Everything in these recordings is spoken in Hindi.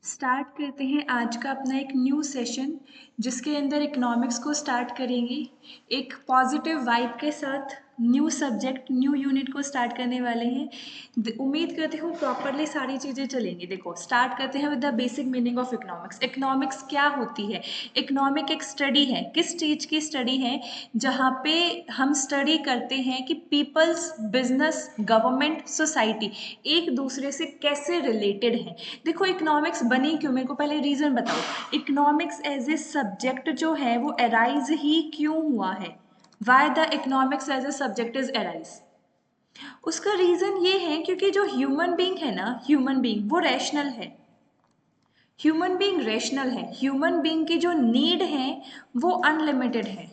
स्टार्ट करते हैं आज का अपना एक न्यू सेशन जिसके अंदर इकोनॉमिक्स को स्टार्ट करेंगे। एक पॉजिटिव वाइब के साथ न्यू सब्जेक्ट न्यू यूनिट को स्टार्ट करने वाले हैं। उम्मीद करते हो प्रॉपरली सारी चीज़ें चलेंगी। देखो स्टार्ट करते हैं with the basic meaning of economics. Economics क्या होती है? इकोनॉमिक एक स्टडी है। किस चीज़ की स्टडी है? जहाँ पे हम स्टडी करते हैं कि पीपल्स, बिजनेस, गवर्नमेंट, सोसाइटी एक दूसरे से कैसे रिलेटेड हैं। देखो इकोनॉमिक्स बनी क्यों, मेरे को पहले रीज़न बताओ। इकोनॉमिक्स एज ए सब्जेक्ट जो है वो अराइज ही क्यों हुआ है? Why the economics as a subject is arise? उसका रीज़न ये है क्योंकि जो ह्यूमन बीइंग है ना, ह्यूमन बीइंग वो रैशनल है। ह्यूमन बीइंग रैशनल है। ह्यूमन बीइंग की जो नीड है वो अनलिमिटेड है।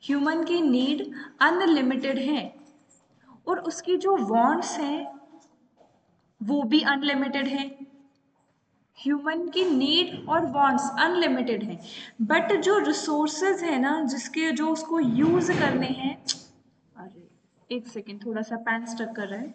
ह्यूमन की नीड अनलिमिटेड है और उसकी जो वांट्स हैं वो भी अनलिमिटेड है। ह्यूमन की नीड और वांट्स अनलिमिटेड हैं, बट जो रिसोर्सेज है ना, जिसके जो उसको यूज करने हैं। अरे एक सेकेंड, थोड़ा सा पैन स्टक कर रहा है।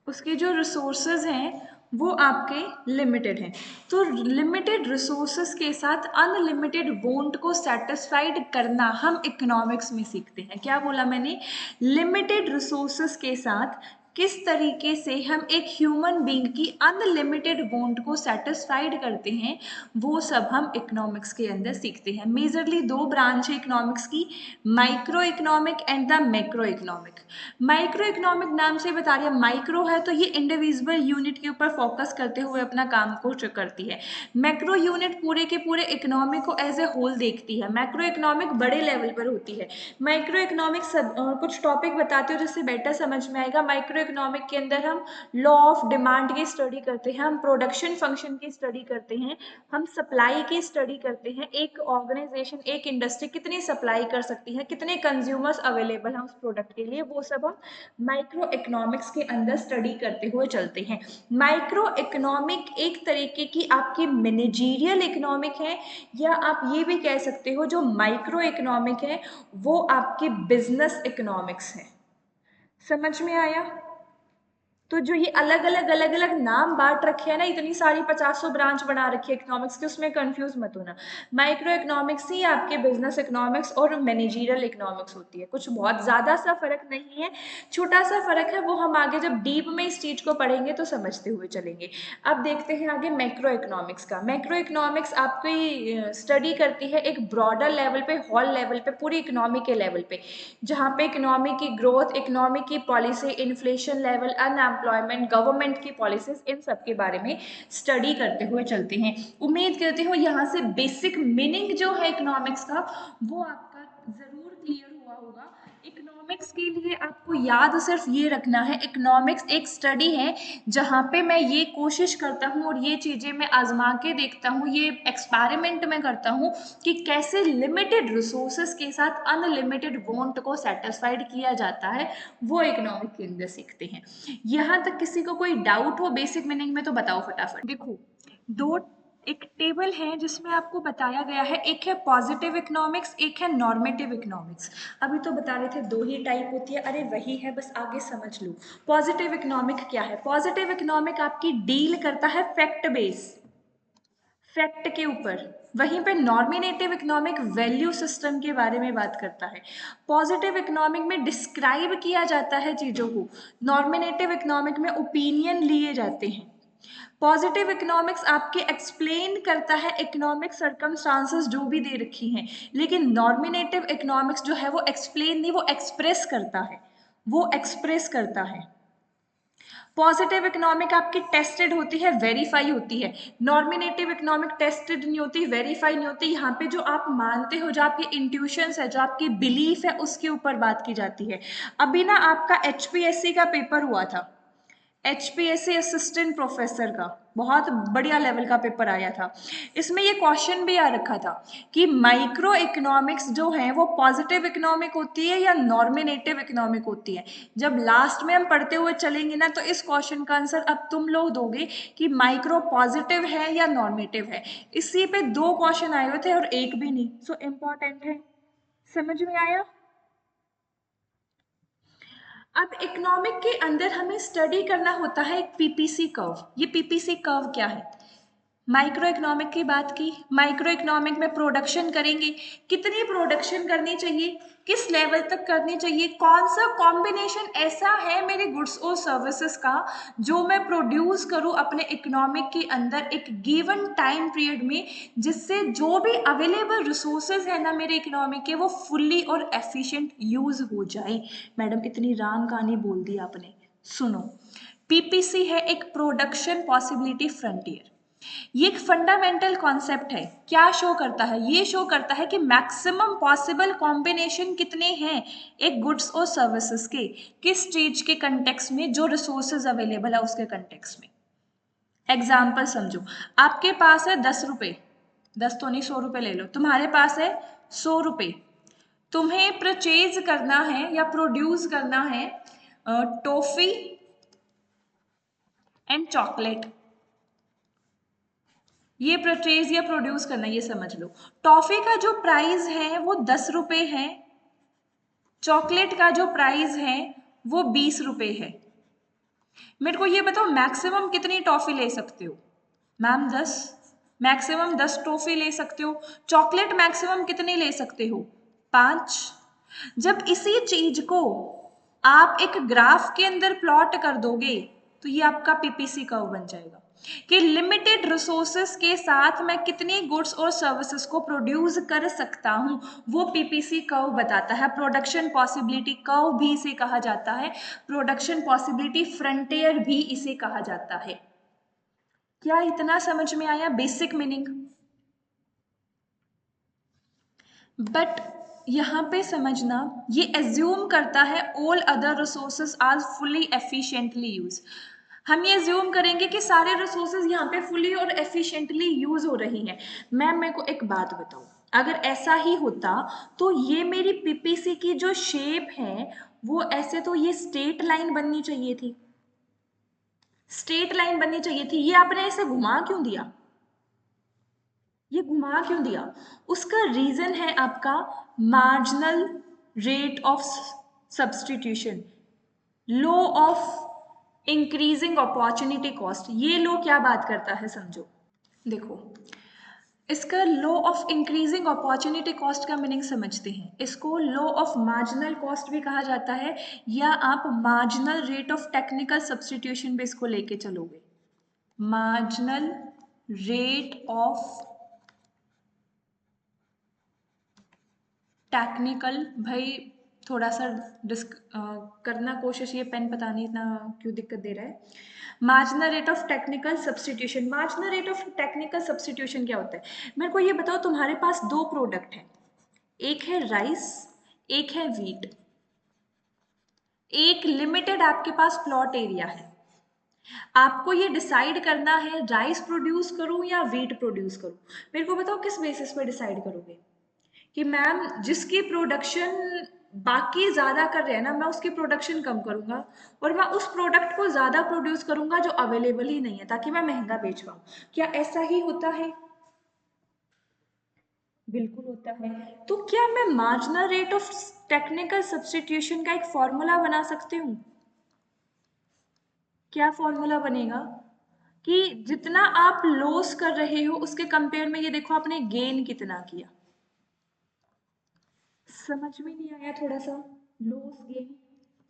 उसके जो रिसोर्सेज हैं वो आपके लिमिटेड हैं। तो लिमिटेड रिसोर्सेज के साथ अनलिमिटेड वांट को सेटिस्फाइड करना हम इकोनॉमिक्स में सीखते हैं। क्या बोला मैंने? लिमिटेड रिसोर्सेज के साथ किस तरीके से हम एक ह्यूमन बीइंग की अनलिमिटेड वांट को सेटिस्फाइड करते हैं, वो सब हम इकोनॉमिक्स के अंदर सीखते हैं। मेजरली दो ब्रांच है इकोनॉमिक्स की, micro economic and the macro economic. Micro economic नाम से बता रही है, माइक्रो है तो ये इंडिविजुअल यूनिट के ऊपर फोकस करते हुए अपना काम को करती है। मैक्रो यूनिट पूरे के पूरे इकोनॉमिक को एज ए होल देखती है। मैक्रो इकोनॉमिक बड़े लेवल पर होती है। माइक्रो इकोनॉमिक कुछ टॉपिक बताते हो जिससे बेटर समझ में आएगा। माइक्रो इकोनॉमिक के अंदर हम लॉ ऑफ डिमांड की स्टडी करते हैं, हम प्रोडक्शन फंक्शन की स्टडी करते हैं, हम सप्लाई की स्टडी करते हैं। एक ऑर्गेनाइजेशन, एक इंडस्ट्री कितनी सप्लाई कर सकती है, कितने कंज्यूमर्स अवेलेबल हैं उस प्रोडक्ट के लिए, वो सब हम माइक्रो इकोनॉमिक्स के अंदर स्टडी करते हुए चलते हैं। माइक्रो इकोनॉमिक एक तरीके की आपकी मैनेजरियल इकोनॉमिक है, या आप ये भी कह सकते हो जो माइक्रो इकोनॉमिक है वो आपकी बिजनेस इकोनॉमिक्स है। समझ में आया? तो जो ये अलग अलग नाम बांट रखे हैं ना, इतनी सारी 50 ब्रांच बना रखी है इकोनॉमिक्स की, उसमें कंफ्यूज मत होना। माइक्रो इकोनॉमिक्स ही आपके बिजनेस इकोनॉमिक्स और मैनेजरियल इकोनॉमिक्स होती है। कुछ बहुत ज़्यादा सा फर्क नहीं है, छोटा सा फर्क है, वो हम आगे जब डीप में इस चीज़ को पढ़ेंगे तो समझते हुए चलेंगे। अब देखते हैं आगे मैक्रो इकोनॉमिक्स का। मैक्रो इकोनॉमिक्स आपकी स्टडी करती है एक ब्रॉडर लेवल पे, होल लेवल पे, पूरी इकोनॉमी के लेवल पे, जहाँ पे इकोनॉमी की ग्रोथ, इकोनॉमी की policy, inflation level, unemployment, government की पॉलिसीज, इन सब के बारे में स्टडी करते हुए चलते हैं। उम्मीद करती हूँ यहाँ से बेसिक मीनिंग जो है इकोनॉमिक्स का वो आपका जरूर क्लियर हुआ होगा। इकोनॉमिक्स के लिए आपको याद सिर्फ ये रखना है, इकोनॉमिक्स एक स्टडी है जहाँ पे मैं ये कोशिश करता हूँ और ये चीज़ें मैं आजमा के देखता हूँ, ये एक्सपेरिमेंट में करता हूँ कि कैसे लिमिटेड रिसोर्सेस के साथ अनलिमिटेड वांट को सेटिस्फाइड किया जाता है, वो इकोनॉमिक के अंदर सीखते हैं। यहाँ तक किसी को कोई डाउट हो बेसिक मीनिंग में तो बताओ फटाफट। देखो दो एक टेबल है जिसमें आपको बताया गया है, एक है पॉजिटिव इकोनॉमिक्स, एक है नॉर्मेटिव इकोनॉमिक्स। अभी तो बता रहे थे दो ही टाइप होती है, अरे वही है, बस आगे समझ लो। पॉजिटिव इकोनॉमिक क्या है? पॉजिटिव इकोनॉमिक आपकी डील करता है फैक्ट बेस, फैक्ट के ऊपर। वहीं पे नॉर्मिनेटिव इकोनॉमिक वैल्यू सिस्टम के बारे में बात करता है। पॉजिटिव इकोनॉमिक में डिस्क्राइब किया जाता है चीज़ों को, नॉर्मिनेटिव इकोनॉमिक में ओपिनियन लिए जाते हैं। पॉजिटिव इकोनॉमिक्स आपके एक्सप्लेन करता है इकोनॉमिक सर्कमस्टांसेस जो भी दे रखी हैं, लेकिन नॉर्मिनेटिव इकोनॉमिक्स जो है वो एक्सप्लेन नहीं, वो एक्सप्रेस करता है, वो एक्सप्रेस करता है। पॉजिटिव इकोनॉमिक आपकी टेस्टेड होती है, वेरीफाई होती है। नॉर्मिनेटिव इकोनॉमिक टेस्टेड नहीं होती, वेरीफाई नहीं होती। यहाँ पे जो आप मानते हो, जो आपकी इंट्यूशंस है, जो आपकी बिलीफ है, उसके ऊपर बात की जाती है। अभी ना आपका एचपीएससी का पेपर हुआ था, एचपीएससी असिस्टेंट प्रोफेसर का, बहुत बढ़िया लेवल का पेपर आया था। इसमें ये क्वेश्चन भी आ रखा था कि माइक्रो इकोनॉमिक्स जो है वो पॉजिटिव इकोनॉमिक होती है या नॉर्मिनेटिव इकोनॉमिक होती है। जब लास्ट में हम पढ़ते हुए चलेंगे ना, तो इस क्वेश्चन का आंसर अब तुम लोग दोगे कि माइक्रो पॉजिटिव है या नॉर्मेटिव है। इसी पे दो क्वेश्चन आए हुए थे और एक भी नहीं, सो इम्पॉर्टेंट है। समझ में आया? अब इकोनॉमिक के अंदर हमें स्टडी करना होता है एक पीपीसी कर्व। ये पीपीसी कर्व क्या है? माइक्रो इकोनॉमिक की बात की, माइक्रो इकोनॉमिक में प्रोडक्शन करेंगे, कितनी प्रोडक्शन करनी चाहिए, किस लेवल तक करनी चाहिए, कौन सा कॉम्बिनेशन ऐसा है मेरे गुड्स और सर्विसेज का जो मैं प्रोड्यूस करूं अपने इकोनॉमिक के अंदर एक गिवन टाइम पीरियड में, जिससे जो भी अवेलेबल रिसोर्सेज है ना मेरे इकोनॉमिक के वो फुल्ली और एफिशिएंट यूज हो जाए। मैडम इतनी राम कहानी बोल दी आपने, सुनो। पीपीसी है एक प्रोडक्शन पॉसिबिलिटी फ्रंटियर। ये एक फंडामेंटल कॉन्सेप्ट है। क्या शो करता है? ये शो करता है कि मैक्सिमम पॉसिबल कॉम्बिनेशन कितने हैं एक गुड्स और सर्विसेज के, किस चीज के कंटेक्स्ट में, जो रिसोर्सेज अवेलेबल है उसके कंटेक्स्ट में। एग्जाम्पल समझो, आपके पास है 10 रुपए, 10 तो नहीं 100 रुपए ले लो, तुम्हारे पास है 100 रुपए, तुम्हें परचेज करना है या प्रोड्यूस करना है टॉफी एंड चॉकलेट। ये परचेज या प्रोड्यूस करना, ये समझ लो। टॉफी का जो प्राइस है वो 10 रुपए है, चॉकलेट का जो प्राइस है वो 20 रुपए है। मेरे को ये बताओ मैक्सिमम कितनी टॉफी ले सकते हो? मैम 10, मैक्सिमम 10 टॉफी ले सकते हो। चॉकलेट मैक्सिमम कितनी ले सकते हो? 5। जब इसी चीज को आप एक ग्राफ के अंदर प्लॉट कर दोगे तो ये आपका पीपीसी कर्व बन जाएगा कि लिमिटेड रिसोर्सेस के साथ मैं कितनी गुड्स और सर्विसेज को प्रोड्यूस कर सकता हूं, वो पीपीसी कर्व बताता है। प्रोडक्शन पॉसिबिलिटी कर्व भी इसे कहा जाता है, प्रोडक्शन पॉसिबिलिटी फ्रंटियर भी इसे कहा जाता है। क्या इतना समझ में आया बेसिक मीनिंग? बट यहाँ पे समझना, ये एज्यूम करता है all other resources are fully efficiently use. हम ये एज्यूम करेंगे कि सारे रिसोर्सेज यहाँ पे फुली और एफिशिएंटली यूज हो रही हैं। मैम मेरे को एक बात बताओ, अगर ऐसा ही होता तो ये मेरी पीपीसी की जो शेप है वो ऐसे, तो ये स्ट्रेट लाइन बननी चाहिए थी, स्ट्रेट लाइन बननी चाहिए थी। ये आपने ऐसे घुमा क्यों दिया? ये घुमा क्यों दिया? उसका रीजन है आपका marginal rate of substitution, law of increasing opportunity cost. ये लॉ क्या बात करता है समझो, देखो इसका law of increasing opportunity cost का मीनिंग समझते हैं। इसको लॉ ऑफ मार्जिनल कॉस्ट भी कहा जाता है, या आप marginal rate of technical substitution भी इसको लेके चलोगे। मार्जिनल रेट ऑफ टेक्निकल, भाई थोड़ा सा करना कोशिश, ये पेन पता नहीं इतना क्यों दिक्कत दे रहा है। Marginal rate of technical substitution, marginal rate of technical substitution क्या होता है? मेरे को ये बताओ, तुम्हारे पास दो प्रोडक्ट हैं, एक है राइस, एक है वीट। एक लिमिटेड आपके पास प्लॉट एरिया है, आपको ये डिसाइड करना है राइस प्रोड्यूस करूं या वीट प्रोड्यूस करूं। मेरे को बताओ किस बेसिस पे डिसाइड करोगे कि मैम जिसकी प्रोडक्शन बाकी ज़्यादा कर रहे हैं ना, मैं उसकी प्रोडक्शन कम करूंगा और मैं उस प्रोडक्ट को ज़्यादा प्रोड्यूस करूंगा जो अवेलेबल ही नहीं है, ताकि मैं महंगा बेच पाऊँ। क्या ऐसा ही होता है? बिल्कुल होता है। तो क्या मैं marginal rate of technical substitution का एक फॉर्मूला बना सकती हूँ? क्या फॉर्मूला बनेगा कि जितना आप लॉस कर रहे हो उसके कंपेयर में ये देखो आपने गेन कितना किया। समझ में नहीं आया? थोड़ा सा लॉस गेन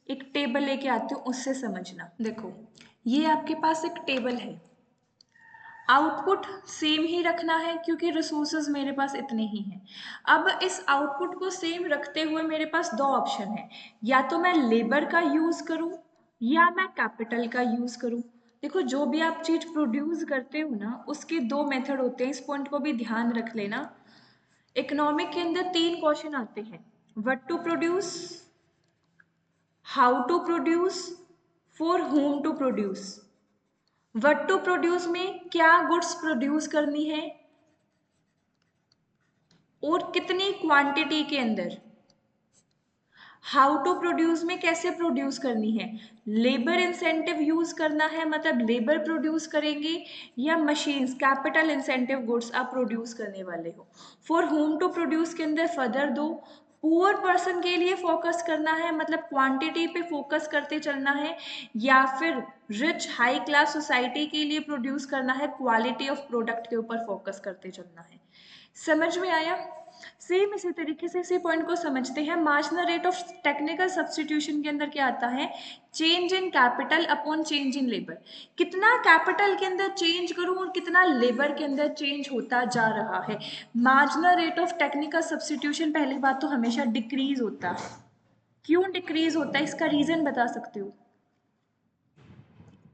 एक टेबल लेके आती हूँ, उससे समझना। देखो ये आपके पास एक टेबल है, आउटपुट सेम ही रखना है क्योंकि रिसोर्सेज मेरे पास इतने ही हैं। अब इस आउटपुट को सेम रखते हुए मेरे पास दो ऑप्शन है, या तो मैं लेबर का यूज करूं या मैं कैपिटल का यूज करूं। देखो जो भी आप चीज प्रोड्यूस करते हो ना उसके दो मेथड होते हैं, इस पॉइंट को भी ध्यान रख लेना। इकोनॉमिक के अंदर 3 क्वेश्चन आते हैं, what to produce, how to produce, for whom to produce. What to produce में क्या गुड्स प्रोड्यूस करनी है और कितनी क्वांटिटी के अंदर। हाउ टू प्रोड्यूस में कैसे प्रोड्यूस करनी है, लेबर इंसेंटिव यूज करना है, मतलब लेबर प्रोड्यूस करेंगे, या मशीन्स कैपिटल इंसेंटिव गुड्स आप प्रोड्यूस करने वाले हो। फॉर होम टू प्रोड्यूस के अंदर फर्दर दो, पुअर पर्सन के लिए फोकस करना है, मतलब क्वांटिटी पे फोकस करते चलना है, या फिर रिच हाई क्लास सोसाइटी के लिए प्रोड्यूस करना है, क्वालिटी ऑफ प्रोडक्ट के ऊपर फोकस करते चलना है। समझ में आया? सेम इसी तरीके से इसी पॉइंट को समझते हैं। Marginal rate of technical substitution के अंदर क्या आता है? Change in capital upon change in labour. कितना कैपिटल के अंदर चेंज करूं और कितना लेबर के अंदर चेंज होता जा रहा है। Marginal rate of technical substitution पहली बात तो हमेशा डिक्रीज होता है। क्यों डिक्रीज होता है, इसका रीजन बता सकते हो?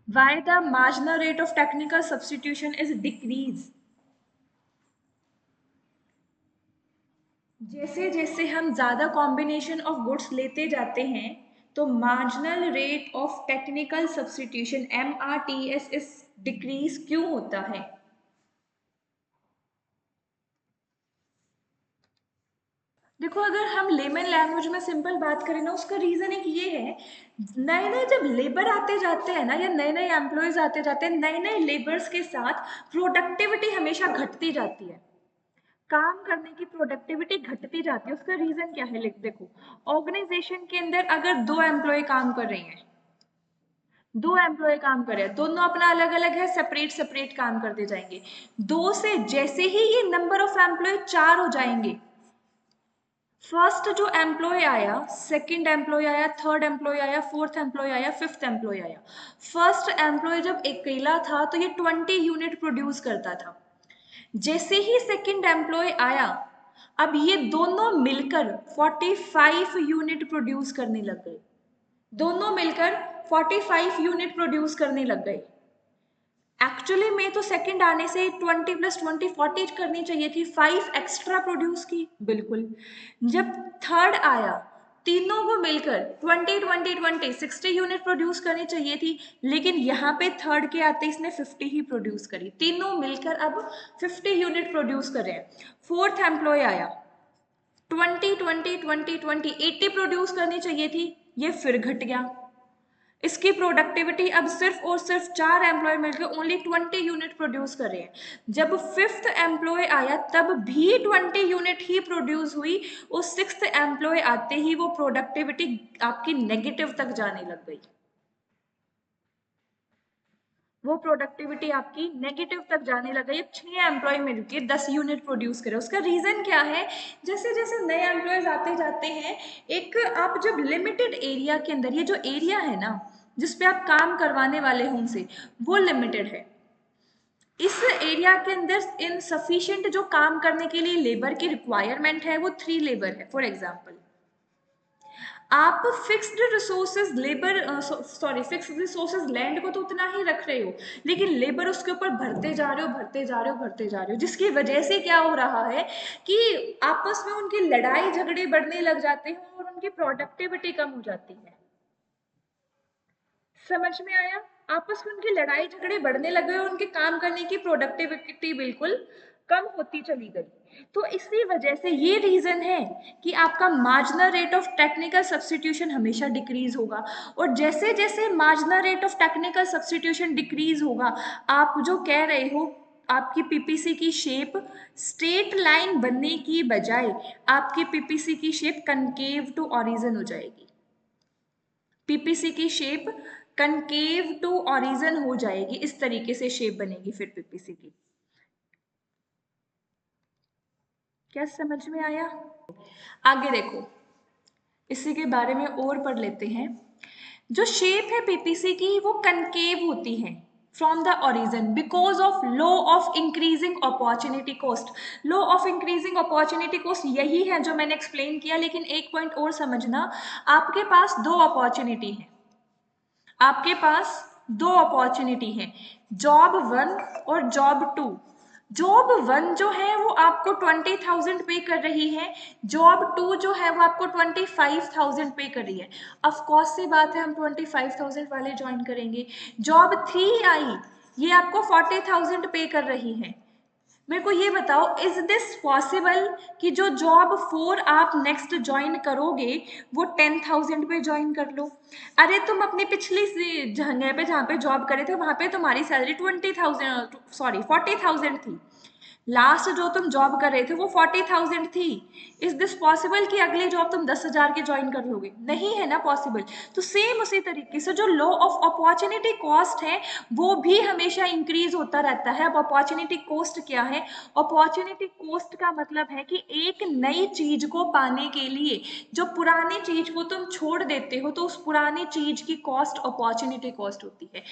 Why the marginal rate of technical substitution is decrease? जैसे जैसे हम ज़्यादा कॉम्बिनेशन ऑफ गुड्स लेते जाते हैं तो marginal rate of technical substitution MRTS इस डिक्रीज क्यों होता है? देखो, अगर हम लेमन लैंग्वेज में सिंपल बात करें ना, उसका रीज़न एक ये है, नए नए जब लेबर आते जाते हैं ना, या नए नए एम्प्लॉयज़ आते जाते हैं, नए नए लेबर्स के साथ प्रोडक्टिविटी हमेशा घटती जाती है। काम करने की प्रोडक्टिविटी घटती जाती है। उसका रीजन क्या है? लिख देखो, ऑर्गेनाइजेशन के अंदर अगर दो एम्प्लॉय काम कर रहे हैं, दो एम्प्लॉय काम कर रहे हैं, दोनों अपना अलग अलग है, सेपरेट सेपरेट काम करते जाएंगे। दो से जैसे ही ये नंबर ऑफ एम्प्लॉय चार हो जाएंगे, फर्स्ट जो एम्प्लॉय आया, सेकंड एम्प्लॉय आया, थर्ड एम्प्लॉय आया, फोर्थ एम्प्लॉय आया, फिफ्थ एम्प्लॉय आया। फर्स्ट एम्प्लॉय जब अकेला था तो ये 20 यूनिट प्रोड्यूस करता था। जैसे ही सेकंड एम्प्लॉय आया, अब ये दोनों मिलकर 45 यूनिट प्रोड्यूस करने लग गए। दोनों मिलकर 45 यूनिट प्रोड्यूस करने लग गए। एक्चुअली में तो सेकंड आने से 20 + 20 40 करनी चाहिए थी, 5 एक्स्ट्रा प्रोड्यूस की, बिल्कुल। जब थर्ड आया, तीनों को मिलकर 20 20 20 60 यूनिट प्रोड्यूस करनी चाहिए थी, लेकिन यहाँ पे थर्ड के आते इसने 50 ही प्रोड्यूस करी। तीनों मिलकर अब 50 यूनिट प्रोड्यूस कर रहे हैं। फोर्थ एम्प्लॉय आया, 20 20 20 20 80 प्रोड्यूस करनी चाहिए थी, ये फिर घट गया। इसकी प्रोडक्टिविटी अब सिर्फ और सिर्फ चार एम्प्लॉय मिलकर ओनली 20 यूनिट प्रोड्यूस कर रहे हैं। जब फिफ्थ एम्प्लॉय आया तब भी 20 यूनिट ही प्रोड्यूस हुई, और सिक्स्थ एम्प्लॉय आते ही वो प्रोडक्टिविटी आपकी नेगेटिव तक जाने लग गई। वो प्रोडक्टिविटी आपकी नेगेटिव तक जाने लग गई। 6 एम्प्लॉय मिलकर 10 यूनिट प्रोड्यूस करे। उसका रीजन क्या है? जैसे जैसे नए एम्प्लॉयज आते जाते हैं, एक आप जब लिमिटेड एरिया के अंदर, ये जो एरिया है ना जिसपे आप काम करवाने वाले हो उनसे, वो लिमिटेड है। इस एरिया के अंदर इनसफिशिएंट जो काम करने के लिए लेबर की रिक्वायरमेंट है वो 3 लेबर है। फॉर एग्जाम्पल, आप fixed resources labour sorry fixed resources land को तो उतना ही रख रहे हो, लेकिन लेबर उसके ऊपर भरते जा रहे हो, भरते जा रहे हो, भरते जा रहे हो, जिसकी वजह से क्या हो रहा है कि आपस में उनकी लड़ाई झगड़े बढ़ने लग जाते हैं और उनकी प्रोडक्टिविटी कम हो जाती है। समझ में आया? आपस में उनकी लड़ाई झगड़े बढ़ने लगे और उनके काम करने की प्रोडक्टिविटी बिल्कुल कम होती चली गई। तो इसी वजह से ये रीजन है कि आपका marginal rate of technical substitution हमेशा डिक्रीज होगा। और जैसे जैसे marginal rate of technical substitution decrease होगा, आप जो कह रहे हो आपकी पीपीसी की शेप स्ट्रेट लाइन बनने की बजाय आपकी पीपीसी की शेप कनकेव टू ऑरिजिन हो जाएगी। पीपीसी की शेप कनकेव टू ऑरिजिन हो जाएगी। इस तरीके से शेप बनेगी फिर पीपीसी की। क्या समझ में आया? आगे देखो, इसी के बारे में और पढ़ लेते हैं। जो शेप है पीपीसी की वो कनकेव होती है from the origin because of law of increasing opportunity cost. Law of increasing opportunity cost यही है जो मैंने एक्सप्लेन किया, लेकिन एक पॉइंट और समझना, आपके पास दो अपॉर्चुनिटी है। आपके पास दो अपॉर्चुनिटी है, जॉब 1 और जॉब 2। जॉब 1 जो है वो आपको 20,000 पे कर रही है, जॉब 2 जो है वो आपको 25,000 पे कर रही है। ऑफ कोर्स सी बात है हम 25,000 वाले ज्वाइन करेंगे। जॉब 3 आई, ये आपको 40,000 पे कर रही है। मेरे को ये बताओ, इज दिस पॉसिबल कि जो जॉब 4 आप नेक्स्ट ज्वाइन करोगे वो 10,000 पे ज्वाइन कर लो? अरे तुम अपनी पिछली जगह पे जहाँ पे जॉब करे थे वहां पे तुम्हारी सैलरी 20,000 सॉरी 40,000 थी, लास्ट जो तुम जॉब कर रहे थे वो 40,000 थी। इज दिस पॉसिबल कि अगली जॉब तुम 10,000 की ज्वाइन कर लोगे? नहीं है ना पॉसिबल। तो सेम उसी तरीके से जो लॉ ऑफ अपॉर्चुनिटी कॉस्ट है वो भी हमेशा इंक्रीज होता रहता है। अब अपॉर्चुनिटी कॉस्ट क्या है? अपॉर्चुनिटी कॉस्ट का मतलब है कि एक नई चीज को पाने के लिए जो पुरानी चीज को तुम छोड़ देते हो तो उस पुरानी चीज की कॉस्ट अपॉर्चुनिटी कॉस्ट होती है।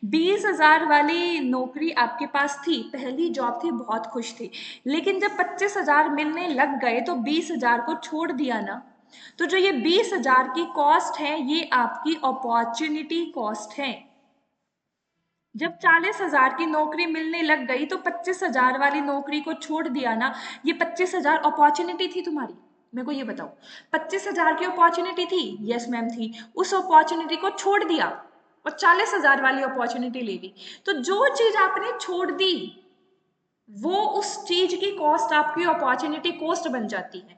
20,000 वाली नौकरी आपके पास थी, पहली जॉब थी, बहुत खुश थी, लेकिन जब 25,000 मिलने लग गए तो 20,000 को छोड़ दिया ना। तो जो ये 20,000 की कॉस्ट है ये आपकी अपॉर्चुनिटी कॉस्ट है। जब 40,000 की नौकरी मिलने लग गई तो 25,000 वाली नौकरी को छोड़ दिया ना। ये 25,000 अपॉर्चुनिटी थी तुम्हारी, मेरे को ये बताओ। 25,000 की अपॉर्चुनिटी थी, यस मैम थी, उस अपॉर्चुनिटी को छोड़ दिया और 40,000 वाली अपॉर्चुनिटी ले ली। तो जो चीज आपने छोड़ दी वो उस चीज की कॉस्ट आपकी अपॉर्चुनिटी कॉस्ट बन जाती है।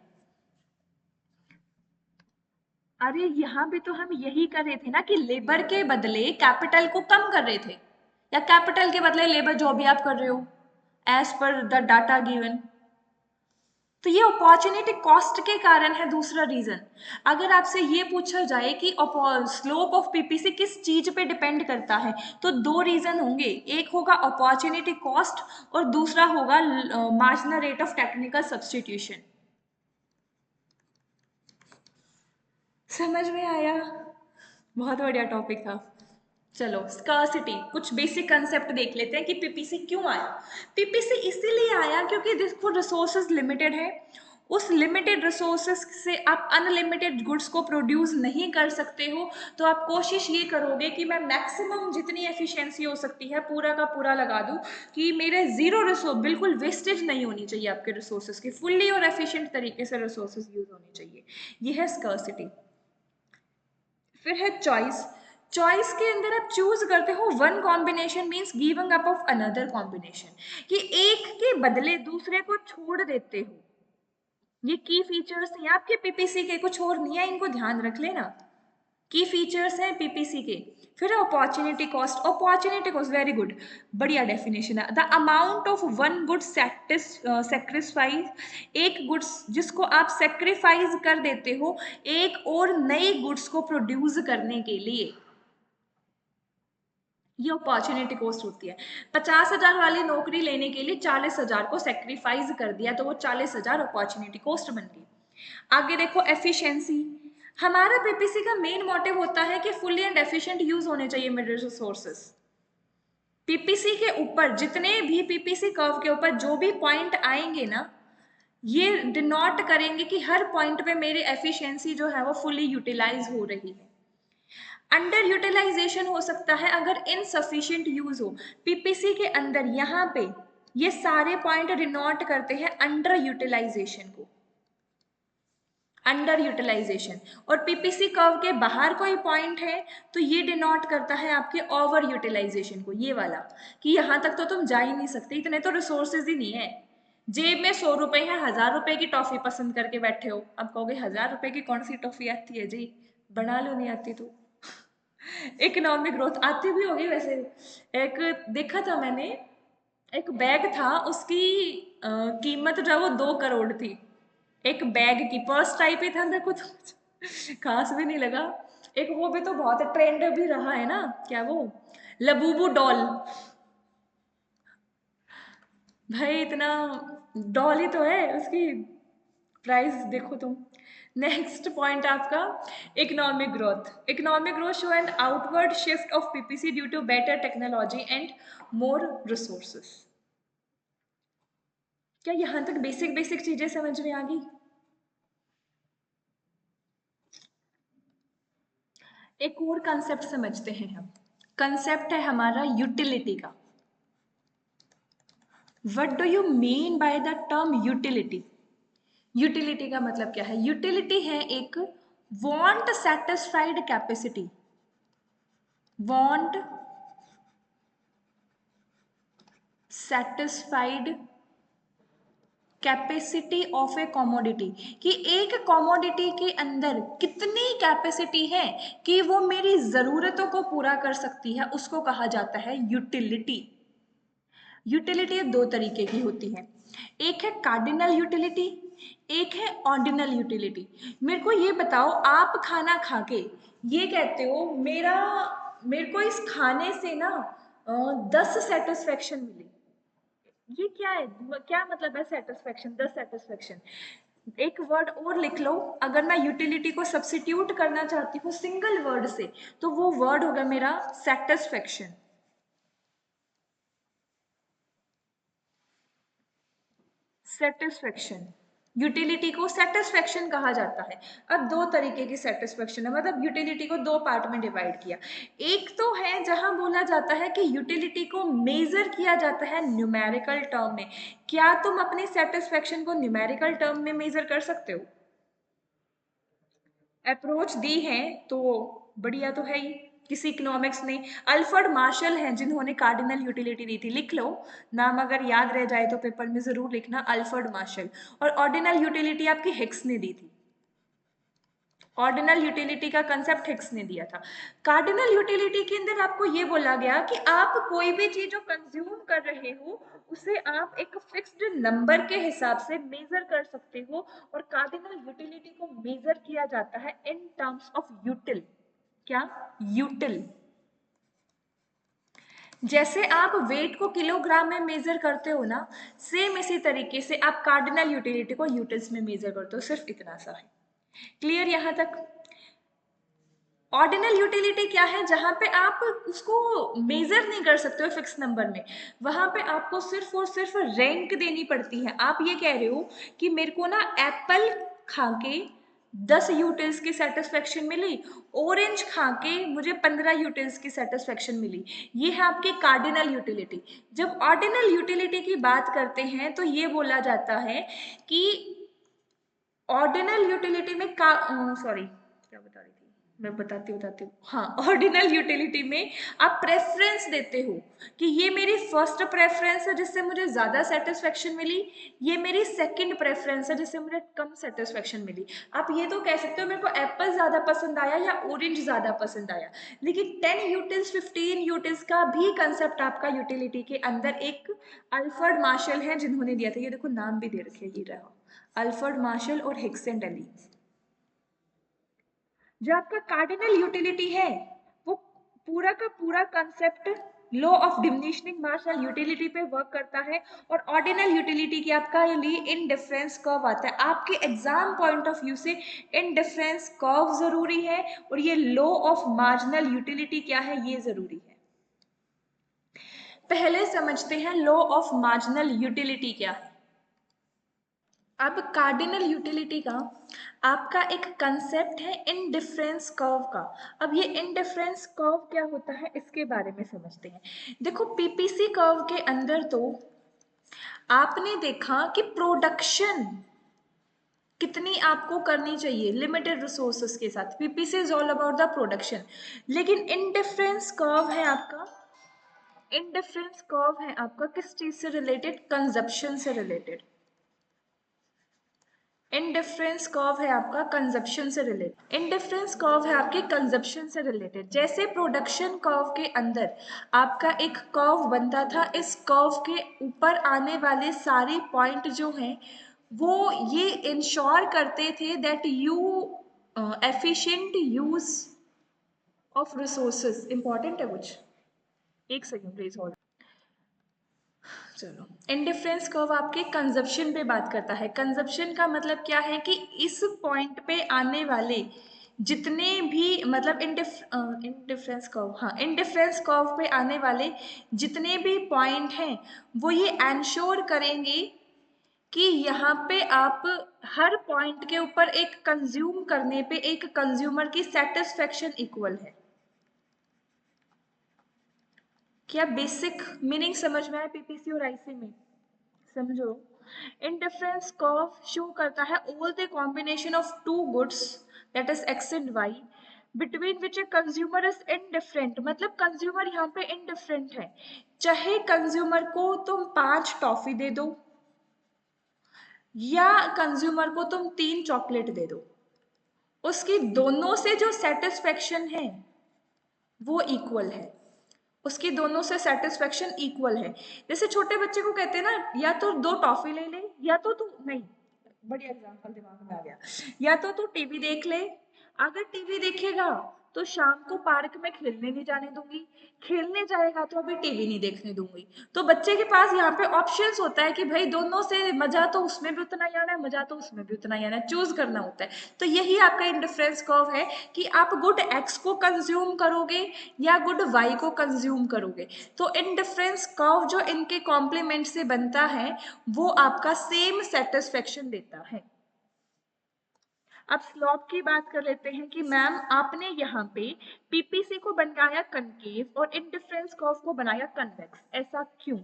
अरे यहाँ पे तो हम यही कर रहे थे ना कि लेबर के बदले कैपिटल को कम कर रहे थे, या कैपिटल के बदले लेबर जो भी आप कर रहे हो as per the data given. तो ये अपॉर्चुनिटी कॉस्ट के कारण है दूसरा रीजन। अगर आपसे ये पूछा जाए कि स्लोप ऑफ पीपीसी किस चीज पे डिपेंड करता है तो दो रीजन होंगे, एक होगा अपॉर्चुनिटी कॉस्ट और दूसरा होगा marginal rate of technical substitution. समझ में आया? बहुत बढ़िया टॉपिक था। चलो स्कार्सिटी, कुछ बेसिक कंसेप्ट देख लेते हैं कि पीपीसी क्यों आया। पीपीसी इसीलिए आया क्योंकि देखो रिसोर्सेज लिमिटेड है। उस लिमिटेड रिसोर्सेज से आप अनलिमिटेड गुड्स को प्रोड्यूस नहीं कर सकते हो। तो आप कोशिश ये करोगे कि मैं मैक्सिमम जितनी एफिशिएंसी हो सकती है पूरा का पूरा लगा दूं कि मेरे जीरो रिसोर्स, बिल्कुल वेस्टेज नहीं होनी चाहिए आपके रिसोर्सेज की, फुल्ली और एफिशिएंट तरीके से रिसोर्सेज यूज होने चाहिए। ये है स्कार्सिटी। फिर है चॉइस। चॉइस के अंदर आप चूज करते हो one combination means giving up of another combination, कि एक के बदले दूसरे को छोड़ देते हो। ये की फीचर्स हैं आपके पीपीसी के, कुछ और नहीं है, इनको ध्यान रख लेना। की फीचर्स हैं पीपीसी के। फिर opportunity cost. Opportunity cost very good, बढ़िया डेफिनेशन है। The amount of one good sacrifice, एक गुड्स जिसको आप सेक्रीफाइस कर देते हो एक और नई गुड्स को प्रोड्यूस करने के लिए, ये अपॉर्चुनिटी कॉस्ट होती है। 50,000 वाली नौकरी लेने के लिए 40,000 को सेक्रीफाइस कर दिया तो वो 40,000 अपॉर्चुनिटी कॉस्ट बन गई। आगे देखो एफिशिएंसी। हमारा पीपीसी का मेन मोटिव होता है कि फुली एंड एफिशिएंट यूज होने चाहिए मिनरल रिसोर्सेज। पीपीसी के ऊपर जितने भी पीपीसी कर्व के ऊपर जो भी पॉइंट आएंगे ना, ये डिनोट करेंगे कि हर पॉइंट पे मेरी एफिशिएंसी जो है वो फुली यूटिलाइज हो रही है। अंडर यूटिलाइजेशन हो सकता है अगर इनसफिशिएंट यूज हो। पीपीसी के अंदर यहाँ पे ये सारे पॉइंट डिनोट करते हैं अंडर यूटिलाइजेशन को, अंडर यूटिलाइजेशन। और पीपीसी कर्व के बाहर कोई पॉइंट है तो ये डिनोट करता है आपके ओवर यूटिलाइजेशन को, ये वाला, कि यहाँ तक तो तुम जा ही नहीं सकते, इतने तो रिसोर्सेज ही नहीं है। जेब में 100 रुपए है, 1,000 रुपए की टॉफी पसंद करके बैठे हो। अब कहोगे 1,000 रुपए की कौन सी टॉफी आती है जी, बना लो, नहीं आती तो। इकोनॉमिक ग्रोथ आती भी होगी वैसे। एक देखा था मैंने, एक बैग था उसकी कीमत जो है वो 2 करोड़ थी। एक बैग की, पर्स टाइप ही था, अंदर कुछ खास भी नहीं लगा। एक वो भी तो बहुत ट्रेंड भी रहा है ना, क्या वो लबूबू डॉल। भाई इतना डॉल ही तो है, उसकी प्राइस देखो तुम। नेक्स्ट पॉइंट आपका economic growth. Economic growth show an outward shift of PPC due to better technology and more resources. क्या यहां तक बेसिक बेसिक चीजें समझ में आ गई? एक और कंसेप्ट समझते हैं हम। कंसेप्ट है हमारा यूटिलिटी का। What do you mean by the term utility? Utility का मतलब क्या है? यूटिलिटी है एक want satisfied capacity, want satisfied capacity of A commodity, कि एक कॉमोडिटी के अंदर कितनी कैपेसिटी है कि वो मेरी जरूरतों को पूरा कर सकती है, उसको कहा जाता है यूटिलिटी। यूटिलिटी दो तरीके की होती है, एक है कार्डिनल यूटिलिटी, एक है ऑर्डिनल यूटिलिटी। मेरे को ये बताओ, आप खाना खा के ये कहते हो मेरे को इस खाने से ना 10 सेटिस्फेक्शन मिली, ये क्या है? क्या मतलब है सेटिस्फेक्शन, 10 सेटिस्फेक्शन? एक वर्ड और लिख लो, अगर मैं यूटिलिटी को सब्स्टिट्यूट करना चाहती हूँ सिंगल वर्ड से, तो वो वर्ड होगा मेरा सेटिस्फेक्शन। सेटिस्फेक्शन, यूटिलिटी को सेटिस्फेक्शन कहा जाता है। अब दो तरीके की सेटिस्फेक्शन है, मतलब यूटिलिटी को दो पार्ट में डिवाइड किया। एक तो है जहां बोला जाता है कि यूटिलिटी को मेजर किया जाता है न्यूमेरिकल टर्म में। क्या तुम अपनी सेटिस्फेक्शन को न्यूमेरिकल टर्म में मेजर कर सकते हो? अप्रोच दी है तो बढ़िया तो है ही। किसी इकोनॉमिक्स ने, अल्फ्रेड मार्शल हैं जिन्होंने कार्डिनल यूटिलिटी दी थी, लिख लो नाम, अगर याद रह जाए तो पेपर में जरूर लिखना, अल्फ्रेड मार्शल। और ऑर्डिनल यूटिलिटी आपकी हिक्स ने दी थी। ऑर्डिनल यूटिलिटी का कंसेप्ट हिक्स ने दिया था। कार्डिनल यूटिलिटी के अंदर आपको ये बोला गया कि आप कोई भी चीज जो कंज्यूम कर रहे हो उसे आप एक फिक्स्ड नंबर के हिसाब से मेजर कर सकते हो, और कार्डिनल यूटिलिटी को मेजर किया जाता है इन टर्म्स ऑफ यूटिल। क्या? यूटिल। जैसे आप वेट को किलोग्राम में मेजर करते हो ना, सेम इसी तरीके से आप कार्डिनल यूटिलिटी को यूटिल्स में मेजर करते हो, सिर्फ इतना सा है। क्लियर यहां तक? ऑर्डिनल यूटिलिटी क्या है? जहां पे आप उसको मेजर नहीं कर सकते हो फिक्स नंबर में, वहां पे आपको सिर्फ और सिर्फ रैंक देनी पड़ती है। आप ये कह रहे हो कि मेरे को ना एप्पल खा के 10 यूटिल्स की सेटिस्फेक्शन मिली, ऑरेंज खा के मुझे 15 यूटिल्स की सेटिस्फेक्शन मिली, ये है आपकी कार्डिनल यूटिलिटी। जब ऑर्डिनल यूटिलिटी की बात करते हैं तो ये बोला जाता है कि ऑर्डिनल यूटिलिटी में सॉरी, क्या बता रही थी मैं, बताती हूँ। हाँ, ऑर्डिनल यूटिलिटी में आप प्रेफरेंस देते हो कि ये मेरी फर्स्ट प्रेफरेंस है जिससे मुझे ज्यादा सेटिस्फेक्शन मिली, ये मेरी सेकंड प्रेफरेंस है जिससे मुझे कम सेटिस्फेक्शन मिली। आप ये तो कह सकते हो मेरे को एप्पल ज्यादा पसंद आया या ऑरेंज ज्यादा पसंद आया, लेकिन 10 यूटिल्स 15 यूटिल्स का भी कंसेप्ट आपका यूटिलिटी के अंदर एक अल्फ्रेड मार्शल है जिन्होंने दिया था। ये देखो नाम भी दे रखे, ये रहा, अल्फ्रेड मार्शल और हिक्स एंड डली। जो आपका कार्डिनल यूटिलिटी है वो पूरा का पूरा कंसेप्ट लॉ ऑफ डिमिनिशिंग मास और यूटिलिटी पे वर्क करता है, और ऑर्डिनल यूटिलिटी की आपका लिए इनडिफरेंस कर्व आता है। आपके एग्जाम पॉइंट ऑफ व्यू से इनडिफरेंस कर्व जरूरी है, और ये लॉ ऑफ मार्जिनल यूटिलिटी क्या है ये जरूरी है। पहले समझते हैं लॉ ऑफ मार्जिनल यूटिलिटी क्या है। अब कार्डिनल यूटिलिटी का आपका एक कंसेप्ट है इनडिफरेंस कर्व का। अब ये इनडिफरेंस कर्व क्या होता है इसके बारे में समझते हैं। देखो पीपीसी कर्व के अंदर तो आपने देखा कि प्रोडक्शन कितनी आपको करनी चाहिए लिमिटेड रिसोर्सेस के साथ, PPC is all about the production. लेकिन इनडिफरेंस कर्व है आपका, इनडिफरेंस कर्व है आपका किस चीज से रिलेटेड? कंजप्शन से रिलेटेड। इनडिफरेंस कर्व है आपका कंजप्शन से रिलेटेड, इनडिफरेंस कर्व है आपके कंजप्शन से रिलेटेड। जैसे प्रोडक्शन कर्व के अंदर आपका एक कर्व बनता था, इस कर्व के ऊपर आने वाले सारे पॉइंट जो हैं वो ये इंश्योर करते थे that you efficient use of resources. Important है कुछ? एक सेकेंड प्लीज होल्ड। चलो, इंडिफरेंस कर्व आपके कंजप्शन पे बात करता है। कंजप्शन का मतलब क्या है कि इस पॉइंट पे आने वाले जितने भी, मतलब इंडिफरेंस कर्व, हाँ, इंडिफरेंस कर्व पे आने वाले जितने भी पॉइंट हैं वो ये एंश्योर करेंगे कि यहाँ पे आप हर पॉइंट के ऊपर एक कंज्यूम करने पे एक कंज्यूमर की सेटिस्फेक्शन इक्वल है। क्या बेसिक मीनिंग समझ में आया पीपीसी और आईसी में? समझो, इंडिफरेंस कर्व शो करता है all the combination of two goods that is X and Y between which a consumer is indifferent. मतलब कंज्यूमर यहाँ पे इनडिफरेंट है, चाहे कंज्यूमर को तुम 5 टॉफी दे दो या कंज्यूमर को तुम 3 चॉकलेट दे दो, उसकी दोनों से जो सेटिस्फेक्शन है वो इक्वल है। उसकी दोनों से सेटिस्फेक्शन इक्वल है। जैसे छोटे बच्चे को कहते हैं ना, या तो 2 टॉफी ले ले, या तो तू नहीं, बढ़िया एग्जांपल दिमाग में आ गया, या तो तू टीवी देख ले, अगर टीवी देखेगा तो शाम को पार्क में खेलने नहीं जाने दूंगी, खेलने जाएगा तो अभी टीवी नहीं देखने दूंगी। तो बच्चे के पास यहाँ पे ऑप्शंस होता है कि भाई दोनों से मजा तो उसमें भी उतना ही आना है, मजा तो उसमें भी उतना ही आना है, चूज करना होता है। तो यही आपका इंडिफरेंस कर्व है कि आप गुड एक्स को कंज्यूम करोगे या गुड वाई को कंज्यूम करोगे। तो इंडिफरेंस कर्व जो इनके कॉम्प्लीमेंट से बनता है वो आपका सेम सेटिस्फेक्शन देता है। अब स्लोप की बात कर लेते हैं कि मैम आपने यहाँ पे पीपीसी को बनाया कनकेव और इंडिफरेंस कर्व को बनाया कन्वेक्स, ऐसा क्यों?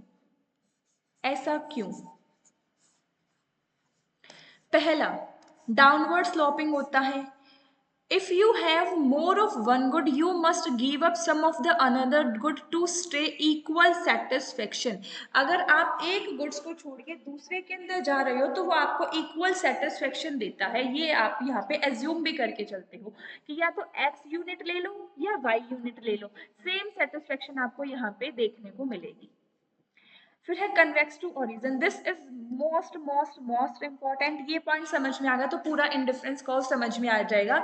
ऐसा क्यों? पहला, डाउनवर्ड स्लोपिंग होता है। If you have more of one good, you must give up some of the another good to stay equal satisfaction. अगर आप एक गुड्स को छोड़ के दूसरे के अंदर जा रहे हो तो वो आपको इक्वल सेटिस्फेक्शन देता है। ये आप यहाँ पे एज्यूम भी करके चलते हो कि या तो x यूनिट ले लो या y यूनिट ले लो, सेम सेटिस्फेक्शन आपको यहाँ पे देखने को मिलेगी। फिर है convex to origin, this is most most most important. ये पॉइंट समझ में आ गया तो पूरा इंडिफरेंस कर्व समझ में आ जाएगा।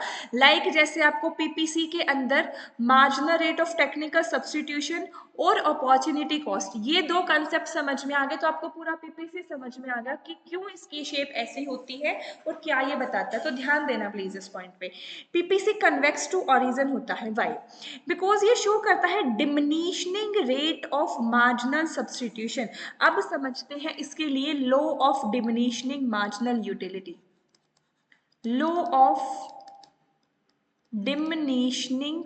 जैसे आपको पीपीसी के अंदर marginal rate of technical substitution और अपॉर्चुनिटी कॉस्ट, ये दो कंसेप्ट समझ में आ गए तो आपको पूरा पीपीसी समझ में आ गया कि क्यों इसकी शेप ऐसी होती है और क्या ये बताता है। तो ध्यान देना प्लीज इस पॉइंट पे। पीपीसी कन्वेक्स टू ओरिजिन होता है, वाई? बिकॉज ये शो करता है diminishing rate of marginal substitution. अब समझते हैं इसके लिए law of diminishing marginal utility. Law of diminishing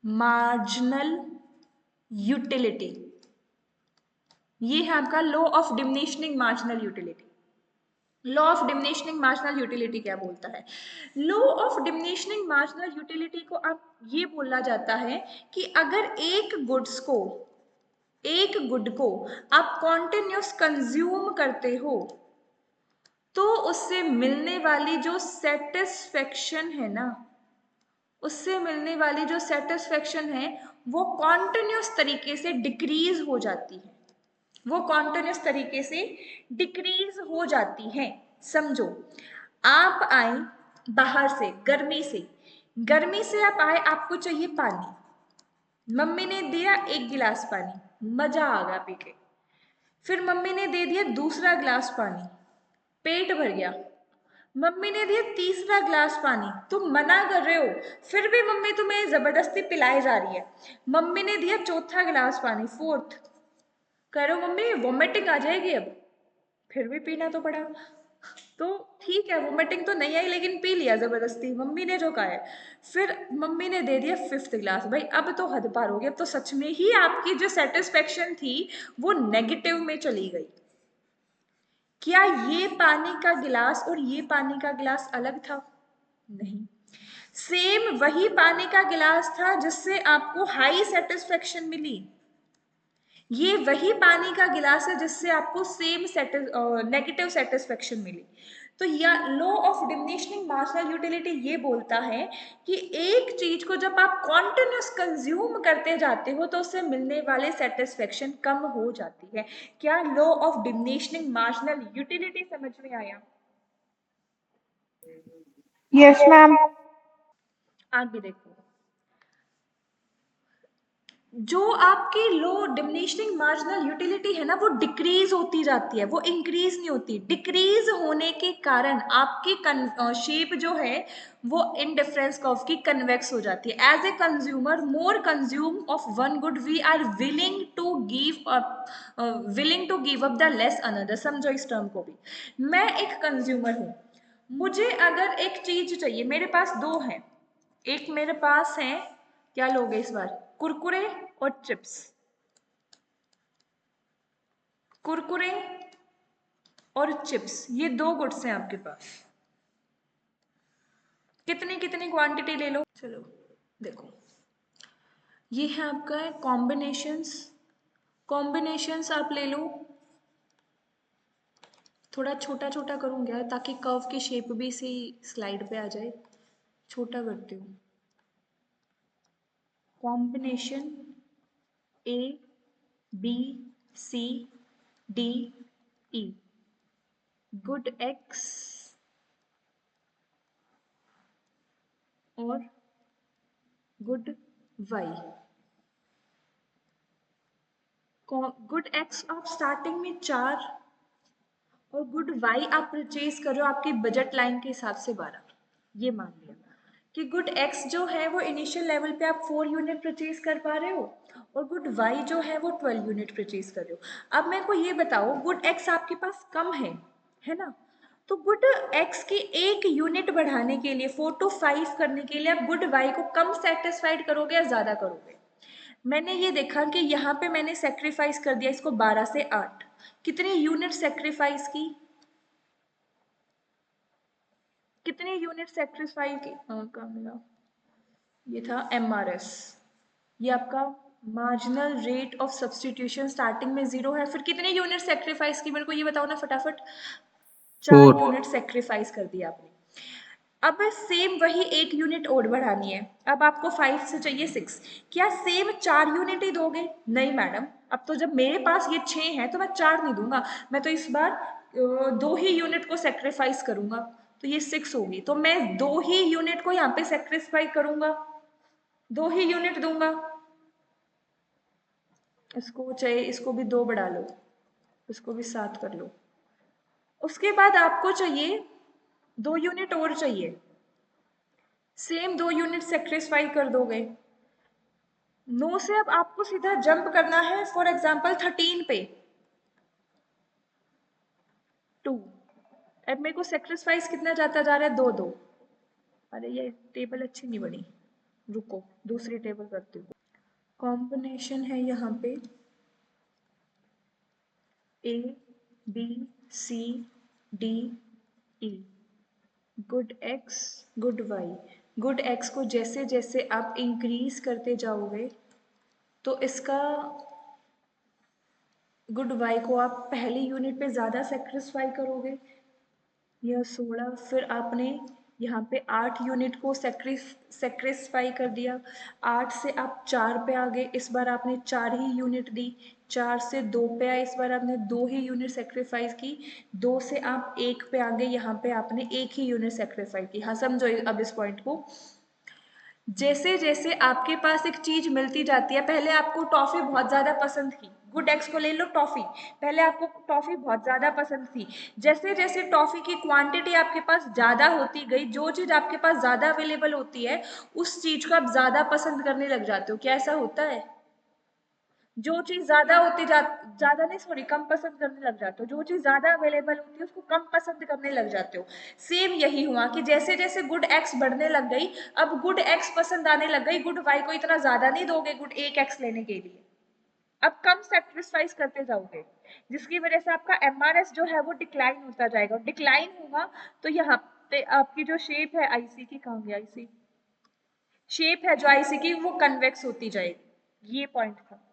marginal utility, ये है आपका law of diminishing marginal utility. Law of diminishing marginal utility क्या बोलता है? Law of diminishing marginal utility को अब ये बोला जाता है कि अगर एक गुड को आप कॉन्टिन्यूस कंज्यूम करते हो तो उससे मिलने वाली जो सेटिस्फेक्शन है ना, उससे मिलने वाली जो सेटिस्फेक्शन है वो कॉन्टिन्यूस तरीके से डिक्रीज हो जाती है, वो कॉन्टिन्यूस तरीके से डिक्रीज हो जाती है। समझो, आप आए बाहर से, गर्मी से आप आए, आपको चाहिए पानी, मम्मी ने दिया 1 गिलास पानी, मजा आ गया पी के। फिर मम्मी ने दे दिया दूसरा गिलास पानी, पेट भर गया। मम्मी ने दिया तीसरा गिलास पानी, तुम मना कर रहे हो, फिर भी मम्मी तुम्हें जबरदस्ती पिलाई जा रही है। मम्मी ने दिया चौथा गिलास पानी, फोर्थ, कह रहे हो मम्मी वोमिटिंग आ जाएगी अब, फिर भी पीना तो पड़ा। तो ठीक है, वोमिटिंग तो नहीं आई लेकिन पी लिया जबरदस्ती, मम्मी ने जो कहा है। फिर मम्मी ने दे दिया 5th गिलास, भाई अब तो हद पार हो गई, अब तो सच में ही आपकी जो सेटिस्फेक्शन थी वो नेगेटिव में चली गई। क्या ये पानी का गिलास और ये पानी का गिलास अलग था? नहीं, सेम वही पानी का गिलास था जिससे आपको हाई सेटिस्फेक्शन मिली। ये वही पानी का गिलास है जिससे आपको सेम नेगेटिव सेटिस्फेक्शन मिली। तो या law of diminishing marginal utility ये बोलता है कि एक चीज को जब आप कॉन्टिन्यूस कंज्यूम करते जाते हो तो उससे मिलने वाले सेटिस्फेक्शन कम हो जाती है। क्या law of diminishing marginal utility समझ में आया? Yes ma'am. आगे देखो, जो आपकी लो डिमिनिशिंग मार्जिनल यूटिलिटी है ना वो डिक्रीज होती जाती है, वो इंक्रीज नहीं होती। डिक्रीज होने के कारण आपकी शेप जो है वो इंडिफरेंस कर्व की कन्वेक्स हो जाती है। As a consumer more consume of one good we are willing to give up the less another. समझो इस टर्म को भी, मैं एक कंज्यूमर हूँ, मुझे अगर एक चीज चाहिए, मेरे पास दो है, एक मेरे पास है, क्या लोगे इस बार, कुरकुरे और चिप्स। कुरकुरे और चिप्स, ये दो गुड्स हैं आपके पास, कितनी कितनी क्वांटिटी ले लो। चलो देखो, ये है आपका कॉम्बिनेशंस, कॉम्बिनेशंस आप ले लो। थोड़ा छोटा छोटा करूँगा ताकि कर्व की शेप भी इसी स्लाइड पे आ जाए, छोटा करती हूँ। Combination A B C D E, good X और गुड वाई। गुड एक्स आप स्टार्टिंग में 4 और गुड वाई आप परचेज कर रहे हो आपकी बजट लाइन के हिसाब से 12। ये मान लिया कि गुड एक्स जो है वो इनिशियल लेवल पे आप 4 यूनिट परचेज कर पा रहे हो और गुड वाई जो है वो 12 यूनिट परचेज कर रहे हो। अब मेरे को ये बताओ, गुड एक्स आपके पास कम है ना? तो गुड एक्स की 1 यूनिट बढ़ाने के लिए 4 to 5 करने के लिए आप गुड वाई को कम सेटिस्फाइड करोगे या ज़्यादा करोगे? मैंने ये देखा कि यहाँ पे मैंने सेक्रीफाइस कर दिया इसको 12 से 8। कितनी यूनिट सेक्रीफाइस की? कितनी यूनिट सेक्रीफाइस की? कहाँ मिला? ये था MRS। ये आपका marginal rate of substitution starting में 0 है। फिर कितनी यूनिट सेक्रीफाइस की मेरे को ये बताओ ना फटाफट। 4 4। यूनिट सेक्रीफाइस कर दिया आपने। अब सेम वही 1 यूनिट और बढ़ानी है। अब आपको 5 से चाहिए 6। क्या सेम 4 यूनिट ही दोगे? नहीं मैडम, अब तो जब मेरे पास ये 6 है तो मैं 4 नहीं दूंगा, मैं तो इस बार 2 ही यूनिट को सेक्रीफाइस करूंगा। तो ये 6 होगी, तो मैं 2 ही यूनिट को यहाँ पे सेक्रीफाइस करूंगा, 2 ही यूनिट दूंगा। इसको चाहिए, इसको भी 2 बढ़ा लो, इसको भी 7 कर लो। उसके बाद आपको चाहिए 2 यूनिट और चाहिए, सेम 2 यूनिट सेक्रीफाइस कर दोगे। 9 से अब आपको सीधा जंप करना है फॉर एग्जाम्पल 13 पे, 2। अब मेरे को सेक्रीफाइस कितना जाता जा रहा है? 2 2। अरे ये टेबल अच्छी नहीं बनी, रुको दूसरी टेबल करती हूँ। कॉम्बिनेशन है यहाँ पे A B C D E, good X good Y. Good X को जैसे जैसे आप इंक्रीज करते जाओगे तो इसका गुड वाई को आप पहली यूनिट पे ज़्यादा सेक्रीफाई करोगे। यह 16, फिर आपने यहाँ पे 8 यूनिट को सेक्रीफाई कर दिया। 8 से आप 4 पे आ गए, इस बार आपने 4 ही यूनिट दी। 4 से 2 पे आए, इस बार आपने 2 ही यूनिट सेक्रीफाइस की। 2 से आप 1 पे आ गए, यहाँ पे आपने 1 ही यूनिट सेक्रीफाइस की। हाँ समझो अब इस पॉइंट को। जैसे जैसे आपके पास एक चीज मिलती जाती है, पहले आपको टॉफी बहुत ज्यादा पसंद थी, गुड एक्स को ले लो टॉफी, पहले आपको टॉफी बहुत ज्यादा पसंद थी। जैसे जैसे टॉफी की क्वांटिटी आपके पास ज्यादा होती गई, जो चीज आपके पास ज्यादा अवेलेबल होती है उस चीज को आप ज्यादा पसंद करने लग जाते हो। क्या ऐसा होता है? जो चीज ज्यादा होती ज्यादा नहीं सॉरी कम पसंद करने लग जाते हो, जो चीज ज्यादा अवेलेबल होती है उसको कम पसंद करने लग जाते हो। सेम यही हुआ कि जैसे जैसे गुड एक्स बढ़ने लग गई, अब गुड एक्स पसंद आने लग गई, गुड वाई को इतना ज्यादा नहीं दोगे गुड एक एक्स लेने के लिए, अब कम सेक्रीफाइस करते जाओगे, जिसकी वजह से आपका MRS जो है वो डिक्लाइन होता जाएगा। डिक्लाइन होगा तो यहाँ पे आपकी जो शेप है आईसी की, कहाँ गई आईसी? शेप है जो आईसी की वो कन्वेक्स होती जाएगी। ये पॉइंट था।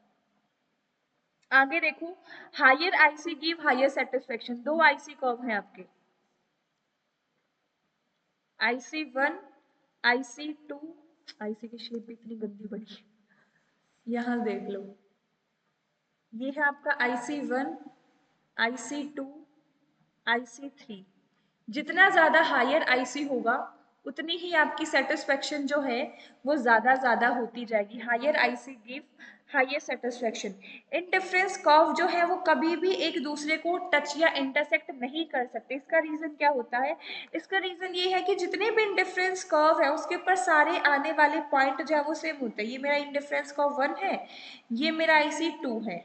आगे देखो, higher IC give higher satisfaction. 2 IC curve हैं आपके, IC1 IC2। आईसी की शेप भी इतनी गंदी बनी, यहाँ देख लो, ये है आपका IC1 IC2 IC3। जितना ज्यादा हायर आईसी होगा उतनी ही आपकी सेटिस्फेक्शन जो है वो ज्यादा होती जाएगी। Higher IC give higher satisfaction. Indifference curve जो है वो कभी भी एक दूसरे को टच या इंटरसेक्ट नहीं कर सकते। इसका रीजन क्या होता है? इसका रीजन ये है कि जितने भी इंडिफरेंस कर्व है उसके ऊपर सारे आने वाले पॉइंट जो है वो सेम होते हैं। ये मेरा इंडिफरेंस कर्व 1 है, ये मेरा आईसी 2 है,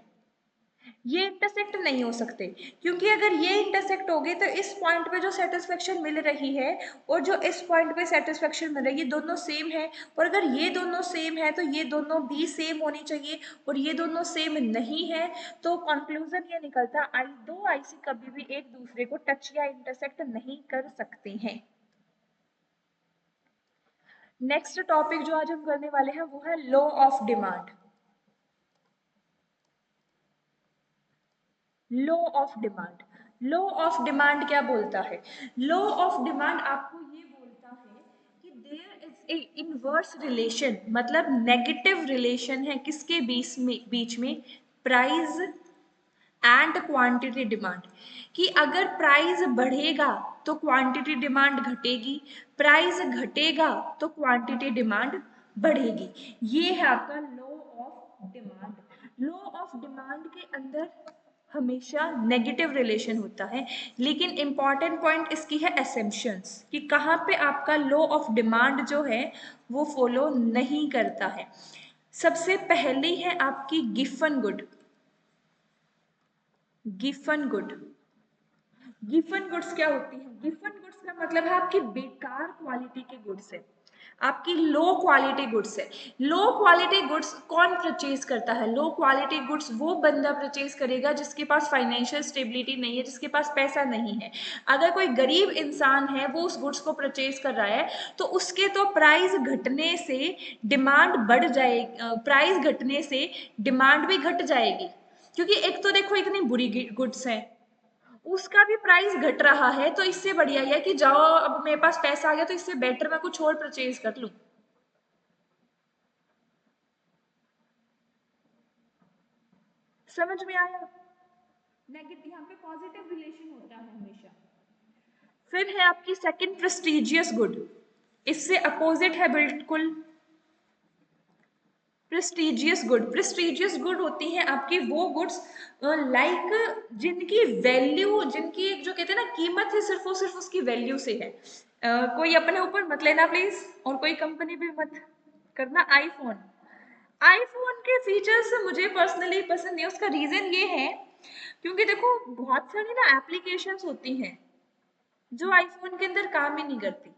ये इंटरसेक्ट नहीं हो सकते, क्योंकि अगर ये इंटरसेक्ट हो गए तो इस पॉइंट पे जो सेटिस्फेक्शन मिल रही है और जो इस पॉइंट पे सेटिस्फेक्शन मिल रही है दोनों सेम है। और अगर ये दोनों सेम है तो ये दोनों भी सेम होनी चाहिए, और ये दोनों सेम नहीं है तो कंक्लूजन ये निकलता दो आईसी कभी भी एक दूसरे को टच या इंटरसेक्ट नहीं कर सकते हैं। नेक्स्ट टॉपिक जो आज हम करने वाले हैं वो है law of demand. Law of demand, law of demand क्या बोलता है? लॉ ऑफ डिमांड आपको ये बोलता है कि देयर इज इनवर्स रिलेशन मतलब नेगेटिव रिलेशन है किसके बीच में प्राइस एंड क्वांटिटी डिमांड, कि अगर प्राइस बढ़ेगा तो क्वांटिटी डिमांड घटेगी, प्राइस घटेगा तो क्वांटिटी डिमांड बढ़ेगी। ये है आपका law of demand. Law of demand के अंदर हमेशा नेगेटिव रिलेशन होता है, लेकिन इंपॉर्टेंट पॉइंट इसकी है एसेम्पशंस, कि कहाँ पे आपका लॉ ऑफ डिमांड जो है वो फॉलो नहीं करता है। सबसे पहली है आपकी Giffen good. Giffen good, Giffen goods क्या होती है? गिफन गुड्स का मतलब है आपकी बेकार क्वालिटी के गुड्स है, आपकी लो क्वालिटी गुड्स है। लो क्वालिटी गुड्स कौन परचेज करता है? लो क्वालिटी गुड्स वो बंदा परचेज करेगा जिसके पास फाइनेंशियल स्टेबिलिटी नहीं है, जिसके पास पैसा नहीं है। अगर कोई गरीब इंसान है वो उस गुड्स को परचेज कर रहा है तो उसके तो प्राइस घटने से डिमांड बढ़ जाएगी, प्राइस घटने से डिमांड भी घट जाएगी, क्योंकि एक तो देखो इतनी बुरी गुड्स हैं, उसका भी प्राइस घट रहा है, तो इससे बढ़िया है कि जाओ अब मेरे पास पैसा आ गया तो इससे बेटर मैं कुछ और परचेज कर लूं। समझ में आया? नेगेटिव यहाँ पे पॉजिटिव रिलेशन होता है हमेशा। फिर है आपकी सेकंड प्रेस्टिजियस गुड, इससे अपोजिट है बिल्कुल प्रेस्टिजियस गुड। प्रेस्टिजियस गुड होती हैं आपकी वो गुड्स लाइक जिनकी वैल्यू, जिनकी एक जो कहते हैं ना कीमत है सिर्फ और सिर्फ उसकी वैल्यू से है। कोई अपने ऊपर मत लेना प्लीज, और कोई कंपनी भी मत करना। आईफोन, आईफोन के फीचर्स मुझे पर्सनली पसंद नहीं, उसका रीजन ये है क्योंकि देखो बहुत सारी ना एप्लीकेशंस होती हैं जो आईफोन के अंदर काम ही नहीं करती।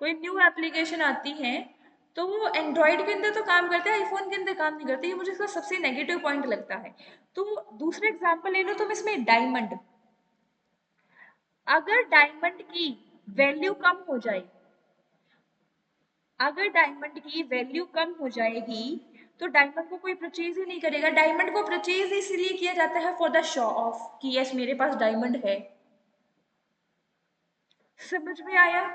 कोई न्यू एप्लीकेशन आती है तो वो एंड्रॉइड के अंदर तो काम करता है, आईफोन के अंदर काम नहीं करती। ये मुझे इसका सबसे नेगेटिव पॉइंट लगता है। तो दूसरा एग्जांपल ले लो तुम इसमें, डायमंड। अगर डायमंड की वैल्यू कम हो जाए, अगर डायमंड की वैल्यू कम हो जाएगी तो डायमंड को कोई परचेज ही नहीं करेगा। डायमंड को परचेज इसलिए किया जाता है फॉर द शो ऑफ, कि यस मेरे पास डायमंड है। समझ में आया?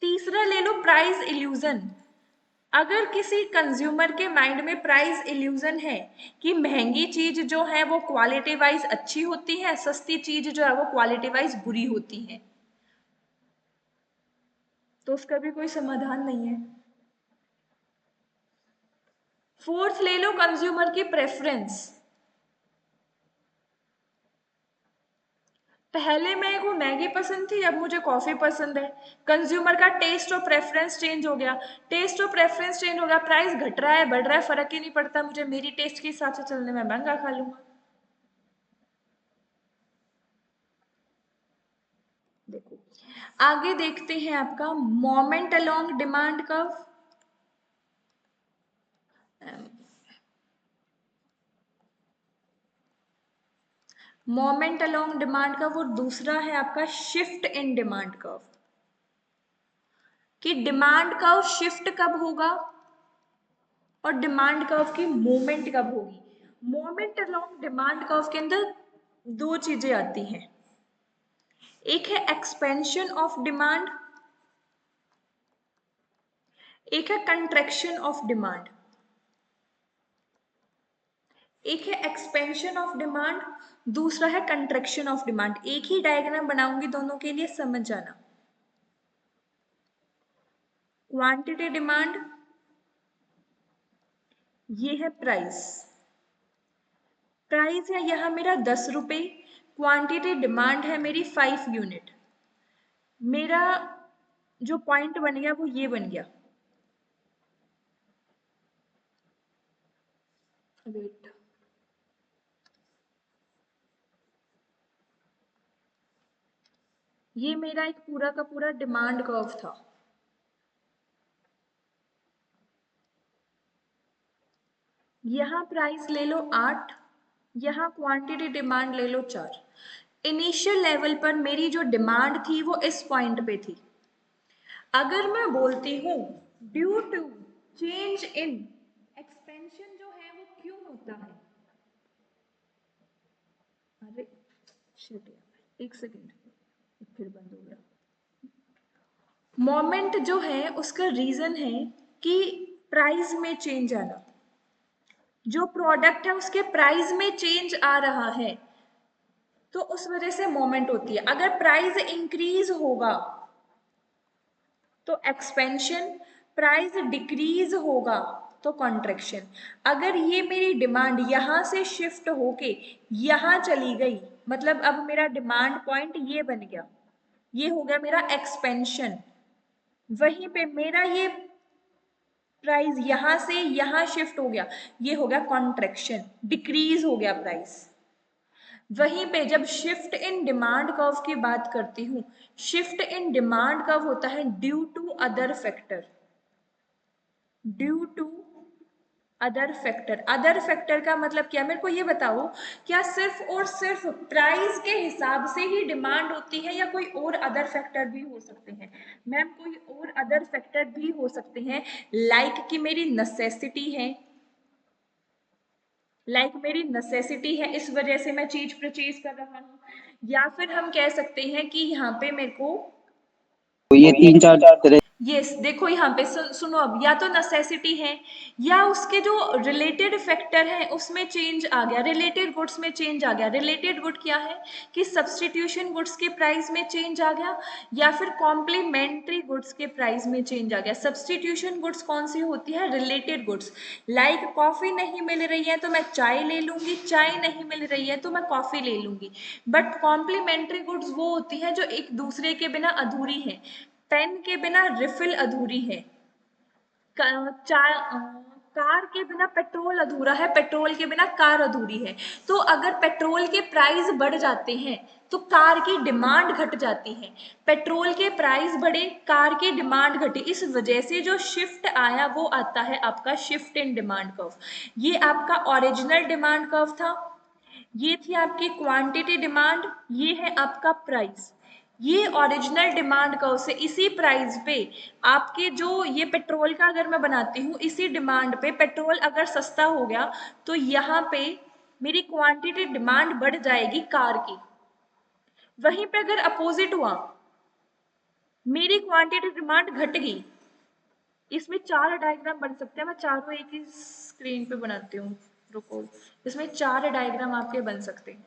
तीसरा ले लो प्राइस इल्यूजन। अगर किसी कंज्यूमर के माइंड में प्राइस इल्यूजन है कि महंगी चीज जो है वो क्वालिटी वाइज अच्छी होती है, सस्ती चीज जो है वो क्वालिटी वाइज बुरी होती है, तो उसका भी कोई समाधान नहीं है। फोर्थ ले लो कंज्यूमर की प्रेफरेंस। पहले मेरे को मैगी पसंद थी, अब मुझे कॉफी पसंद है। कंज्यूमर का टेस्ट और प्रेफरेंस चेंज हो गया, टेस्ट और प्रेफरेंस चेंज हो गया, प्राइस घट रहा है बढ़ रहा है फर्क ही नहीं पड़ता मुझे, मेरी टेस्ट के हिसाब से चलने में महंगा खा लूंगा। देखो आगे देखते हैं आपका moment along demand curve. Moment along demand का वो दूसरा है आपका शिफ्ट इन डिमांड कर्व, कि डिमांड कर्व शिफ्ट कब होगा और डिमांड कर्व की मूवमेंट कब होगी। मोमेंट अलोंग डिमांड कर्व के अंदर दो चीजें आती हैं, एक है एक्सपेंशन ऑफ डिमांड, एक है कंट्रैक्शन ऑफ डिमांड। एक है एक्सपेंशन ऑफ डिमांड, दूसरा है कंट्रैक्शन ऑफ डिमांड। एक ही डायग्राम बनाऊंगी दोनों के लिए, समझ जाना। क्वांटिटी डिमांड, ये है प्राइस। प्राइस है यहाँ मेरा 10 रुपये, क्वांटिटी डिमांड है मेरी 5 यूनिट। मेरा जो पॉइंट बन गया वो ये बन गया, वेट, ये मेरा एक पूरा का पूरा डिमांड कर्व था। यहाँ प्राइस ले लो 8, यहाँ क्वांटिटी डिमांड ले लो 4। इनिशियल लेवल पर मेरी जो डिमांड थी वो इस पॉइंट पे थी। अगर मैं बोलती हूँ due to change in expansion जो है वो क्यों होता है, अरे शिट यार, एक सेकेंड, फिर बंद हो गया। मोमेंट जो है उसका रीजन है कि प्राइस में चेंज आना, जो प्रोडक्ट है उसके प्राइस में चेंज आ रहा है, तो उस वजह से मोमेंट होती है। अगर प्राइस इंक्रीज होगा तो एक्सपेंशन, प्राइस डिक्रीज होगा तो कॉन्ट्रैक्शन। अगर ये मेरी डिमांड यहाँ से शिफ्ट होके यहाँ चली गई, मतलब अब मेरा डिमांड पॉइंट ये बन गया, ये हो गया मेरा एक्सपेंशन। वहीं पे मेरा ये प्राइस यहाँ से यहाँ शिफ्ट हो गया, ये हो गया कॉन्ट्रैक्शन, डिक्रीज हो गया प्राइस। वहीं पे जब शिफ्ट इन डिमांड कर्व की बात करती हूँ, शिफ्ट इन डिमांड कर्व होता है due to other factor, due to other factor. Other factor का मतलब क्या, मेरे को ये बताओ, क्या सिर्फ और सिर्फ प्राइस के हिसाब से ही डिमांड होती है या कोई और अदर फैक्टर भी हो सकते हैं? मैम कोई और अदर फैक्टर भी हो सकते हैं, लाइक कि मेरी नेसेसिटी है, मेरी नेसेसिटी है इस वजह से मैं चीज परचेज कर रहा हूँ, या फिर हम कह सकते हैं कि यहाँ पे मेरे को तो ये तीन चार तरह। यस देखो यहाँ पे सुनो, अब या तो नेसेसिटी है या उसके जो रिलेटेड फैक्टर है उसमें चेंज आ गया, रिलेटेड गुड्स में चेंज आ गया। रिलेटेड गुड क्या है कि सब्सटीट्यूशन गुड्स के प्राइस में चेंज आ गया, या फिर कॉम्प्लीमेंट्री गुड्स के प्राइस में चेंज आ गया। सब्सटीट्यूशन गुड्स कौन सी होती है, रिलेटेड गुड्स, लाइक कॉफी नहीं मिल रही है तो मैं चाय ले लूंगी, चाय नहीं मिल रही है तो मैं कॉफी ले लूंगी। बट कॉम्प्लीमेंट्री गुड्स वो होती है जो एक दूसरे के बिना अधूरी है। पेन के बिना रिफिल अधूरी है, कार के बिना पेट्रोल अधूरा है, पेट्रोल के बिना कार अधूरी है। तो अगर पेट्रोल के प्राइस बढ़ जाते हैं तो कार की डिमांड घट जाती है, पेट्रोल के प्राइस बढ़े कार की डिमांड घटी, इस वजह से जो शिफ्ट आया वो आता है आपका शिफ्ट इन डिमांड कर्व। ये आपका ओरिजिनल डिमांड कर्व था, ये थी आपकी क्वांटिटी डिमांड, ये है आपका प्राइस। ये ओरिजिनल डिमांड कर्व से इसी प्राइस पे आपके जो ये पेट्रोल का अगर मैं बनाती हूँ, इसी डिमांड पे पेट्रोल अगर सस्ता हो गया तो यहाँ पे मेरी क्वांटिटी डिमांड बढ़ जाएगी कार की। वहीं पे अगर अपोजिट हुआ, मेरी क्वांटिटी डिमांड घट गई, इसमें चार डायग्राम बन सकते हैं, मैं चारों एक ही स्क्रीन पे बनाती हूँ, रुको, इसमें चार डायग्राम आपके बन सकते हैं।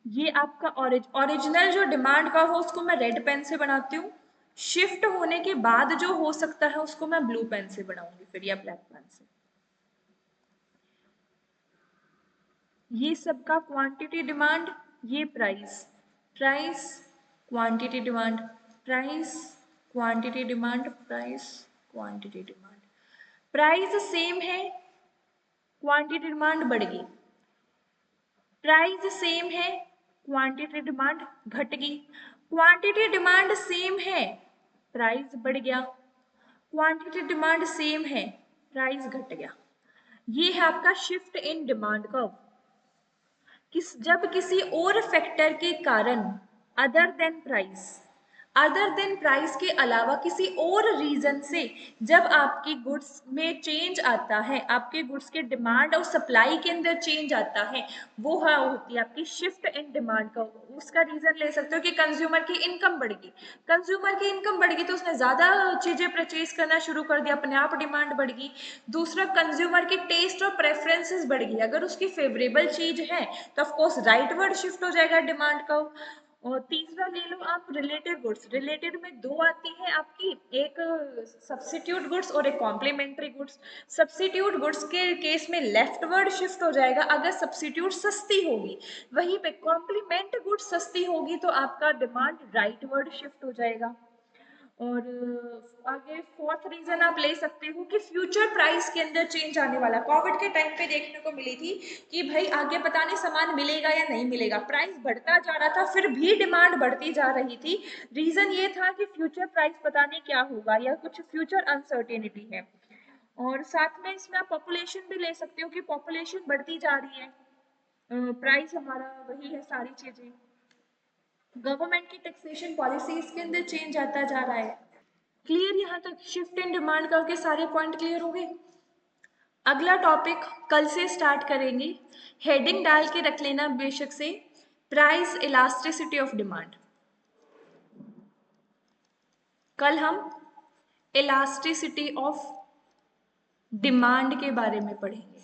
ये आपका ओरिजिनल जो डिमांड का हो उसको मैं रेड पेन से बनाती हूँ, शिफ्ट होने के बाद जो हो सकता है उसको मैं ब्लू पेन से बनाऊंगी फिर, या ब्लैक पेन से। ये सबका क्वांटिटी डिमांड, ये price, price quantity demand, price quantity demand, price quantity demand. Price same है, क्वांटिटी डिमांड बढ़ गई, प्राइस सेम है, क्वांटिटी डिमांड घट गई, क्वांटिटी डिमांड सेम है, प्राइस बढ़ गया, क्वांटिटी डिमांड सेम है, प्राइस घट गया। ये है आपका शिफ्ट इन डिमांड कर्व। जब किसी और फैक्टर के कारण, other than price, other than price के अलावा किसी और रीजन से जब आपकी गुड्स में चेंज आता है, आपके गुड्स के डिमांड और सप्लाई के अंदर चेंज आता है, वो हाँ होती है आपकी शिफ्ट इन डिमांड का। उसका रीजन ले सकते हो कि कंज्यूमर की इनकम बढ़ गई, कंज्यूमर की इनकम बढ़ गई तो उसने ज्यादा चीजें परचेज करना शुरू कर दिया, अपने आप डिमांड बढ़ गई। दूसरा, कंज्यूमर की टेस्ट और प्रेफरेंसेस बढ़ गई, अगर उसकी फेवरेबल चीज है तो ऑफकोर्स राइट वर्ड शिफ्ट हो जाएगा डिमांड का। और तीसरा ले लो आप रिलेटेड गुड्स, रिलेटेड में दो आती हैं आपकी, एक सब्स्टिट्यूट गुड्स और एक कॉम्प्लीमेंट्री गुड्स। सब्स्टिट्यूट गुड्स के केस में लेफ्ट वर्ड शिफ्ट हो जाएगा अगर सब्स्टिट्यूट सस्ती होगी, वहीं पे कॉम्प्लीमेंट गुड्स सस्ती होगी तो आपका डिमांड राइट वर्ड शिफ्ट हो जाएगा। और आगे फोर्थ रीजन आप ले सकते हो कि फ्यूचर प्राइस के अंदर चेंज आने वाला, कोविड के टाइम पे देखने को मिली थी कि भाई आगे पता नहीं सामान मिलेगा या नहीं मिलेगा, प्राइस बढ़ता जा रहा था फिर भी डिमांड बढ़ती जा रही थी। रीजन ये था कि फ्यूचर प्राइस पता नहीं क्या होगा या कुछ फ्यूचर अनसर्टेनिटी है। और साथ में इसमें आप पॉपुलेशन भी ले सकते हो कि पॉपुलेशन बढ़ती जा रही है, प्राइस हमारा वही है, सारी चीजें, गवर्नमेंट की टैक्सेशन पॉलिसीज के अंदर चेंज आता जा रहा है। क्लियर यहाँ तक शिफ्ट इन डिमांड करके सारे पॉइंट क्लियर हो गए? अगला टॉपिक कल से स्टार्ट करेंगे, हेडिंग डाल के रख लेना बेशक से, प्राइस इलास्टिसिटी ऑफ डिमांड। कल हम इलास्टिसिटी ऑफ डिमांड के बारे में पढ़ेंगे।